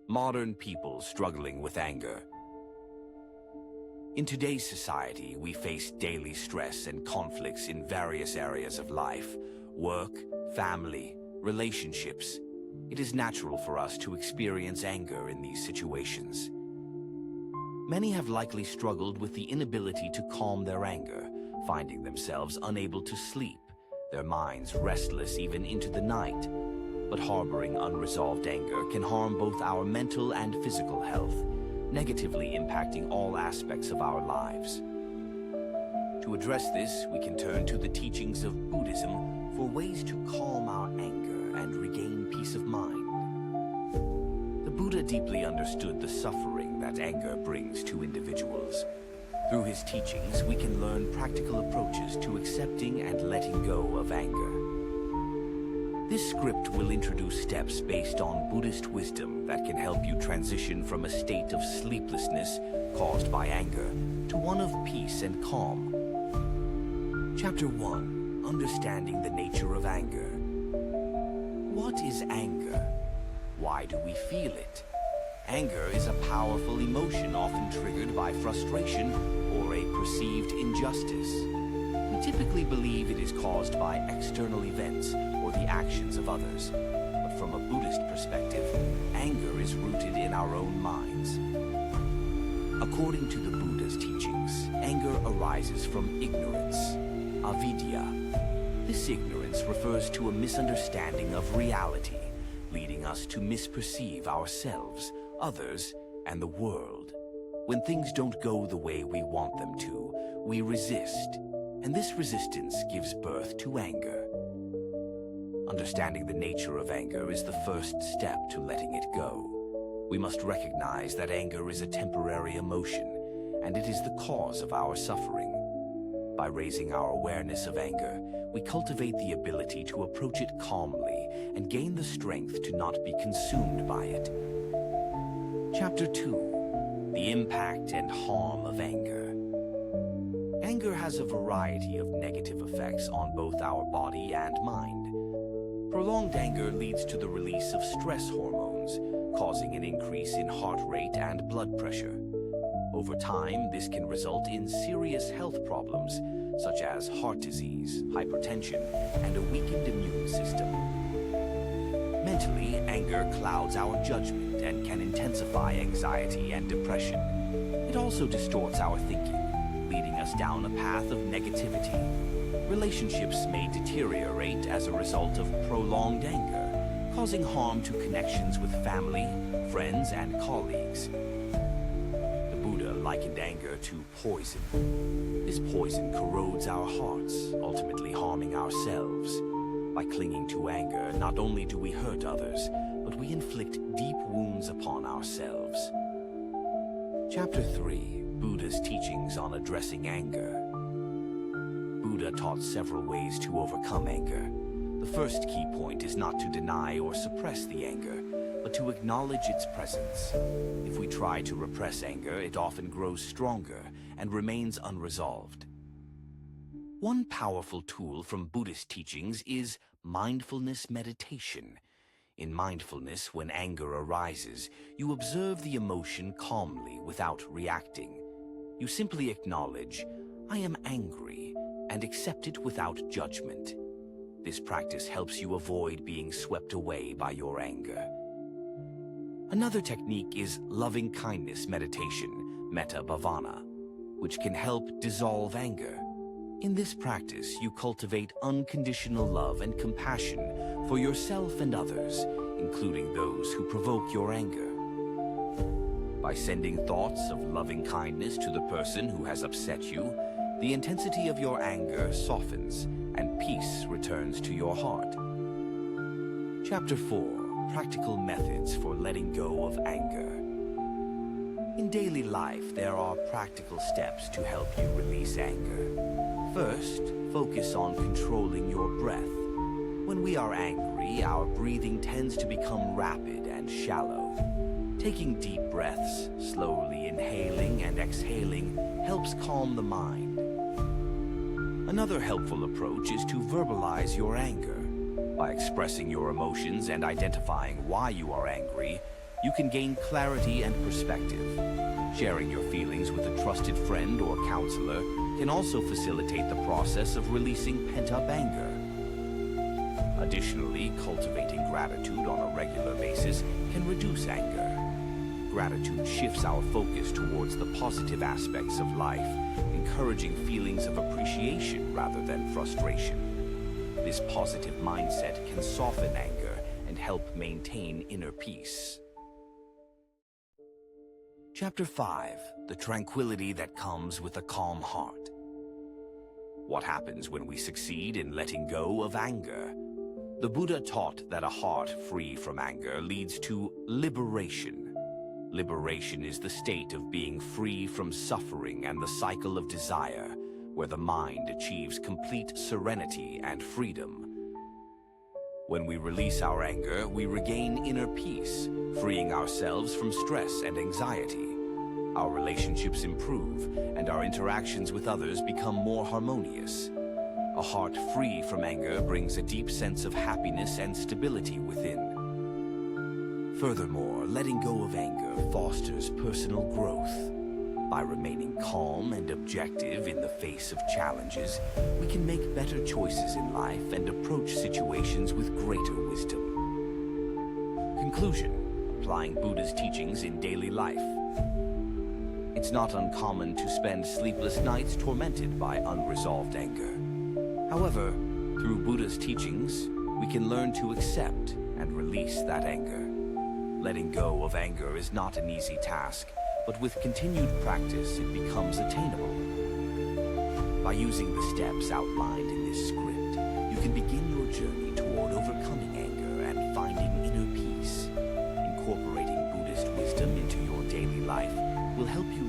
Modern people struggling with anger. In today's society, we face daily stress and conflicts in various areas of life: work, family, relationships. It is natural for us to experience anger in these situations. Many have likely struggled with the inability to calm their anger, finding themselves unable to sleep, their minds restless even into the night. But harboring unresolved anger can harm both our mental and physical health, negatively impacting all aspects of our lives. To address this, we can turn to the teachings of Buddhism for ways to calm our anger and regain peace of mind. The Buddha deeply understood the suffering that anger brings to individuals. Through his teachings, we can learn practical approaches to accepting and letting go of anger. This script will introduce steps based on Buddhist wisdom that can help you transition from a state of sleeplessness caused by anger to one of peace and calm. Chapter 1. Understanding the nature of anger. What is anger? Why do we feel it? Anger is a powerful emotion often triggered by frustration or a perceived injustice. We typically believe it is caused by external events or the actions of others. But from a Buddhist perspective, anger is rooted in our own minds. According to the Buddha's teachings, anger arises from ignorance, avidya. This ignorance refers to a misunderstanding of reality, leading us to misperceive ourselves, others, and the world. When things don't go the way we want them to, we resist, and this resistance gives birth to anger. Understanding the nature of anger is the first step to letting it go. We must recognize that anger is a temporary emotion, and it is the cause of our suffering. By raising our awareness of anger, we cultivate the ability to approach it calmly and gain the strength to not be consumed by it. Chapter 2. The impact and harm of anger. Anger has a variety of negative effects on both our body and mind. Prolonged anger leads to the release of stress hormones, causing an increase in heart rate and blood pressure. Over time, this can result in serious health problems, such as heart disease, hypertension, and a weakened immune system. Mentally, anger clouds our judgment and can intensify anxiety and depression. It also distorts our thinking, leading us down a path of negativity. Relationships may deteriorate as a result of prolonged anger, causing harm to connections with family, friends, and colleagues. The Buddha likened anger to poison. This poison corrodes our hearts, ultimately harming ourselves. By clinging to anger, not only do we hurt others, but we inflict deep wounds upon ourselves. Chapter 3. Buddha's teachings on addressing anger. Buddha taught several ways to overcome anger. The first key point is not to deny or suppress the anger, but to acknowledge its presence. If we try to repress anger, it often grows stronger and remains unresolved. One powerful tool from Buddhist teachings is mindfulness meditation. In mindfulness, when anger arises, you observe the emotion calmly without reacting. You simply acknowledge, "I am angry," and accept it without judgment. This practice helps you avoid being swept away by your anger. Another technique is loving kindness meditation, metta bhavana, which can help dissolve anger. In this practice, you cultivate unconditional love and compassion for yourself and others, including those who provoke your anger. By sending thoughts of loving kindness to the person who has upset you, the intensity of your anger softens and peace returns to your heart. Chapter 4. Practical methods for letting go of anger. In daily life, there are practical steps to help you release anger. First, focus on controlling your breath. When we are angry, our breathing tends to become rapid and shallow. Taking deep breaths, slowly inhaling and exhaling, helps calm the mind. Another helpful approach is to verbalize your anger. By expressing your emotions and identifying why you are angry, you can gain clarity and perspective. Sharing your feelings with a trusted friend or counselor can also facilitate the process of releasing pent-up anger. Additionally, cultivating gratitude on a regular basis can reduce anger. Gratitude shifts our focus towards the positive aspects of life, encouraging feelings of appreciation rather than frustration. This positive mindset can soften anger and help maintain inner peace. Chapter 5. The tranquility that comes with a calm heart. What happens when we succeed in letting go of anger? The Buddha taught that a heart free from anger leads to liberation. Liberation is the state of being free from suffering and the cycle of desire, where the mind achieves complete serenity and freedom. When we release our anger, we regain inner peace, freeing ourselves from stress and anxiety. Our relationships improve, and our interactions with others become more harmonious. A heart free from anger brings a deep sense of happiness and stability within. Furthermore, letting go of anger fosters personal growth. By remaining calm and objective in the face of challenges, we can make better choices in life and approach situations with greater wisdom. Conclusion: applying Buddha's teachings in daily life. It's not uncommon to spend sleepless nights tormented by unresolved anger. However, through Buddha's teachings, we can learn to accept and release that anger. Letting go of anger is not an easy task, but with continued practice, it becomes attainable. By using the steps outlined in this script, you can begin your journey toward overcoming anger and finding inner peace. Incorporating Buddhist wisdom into your daily life will help you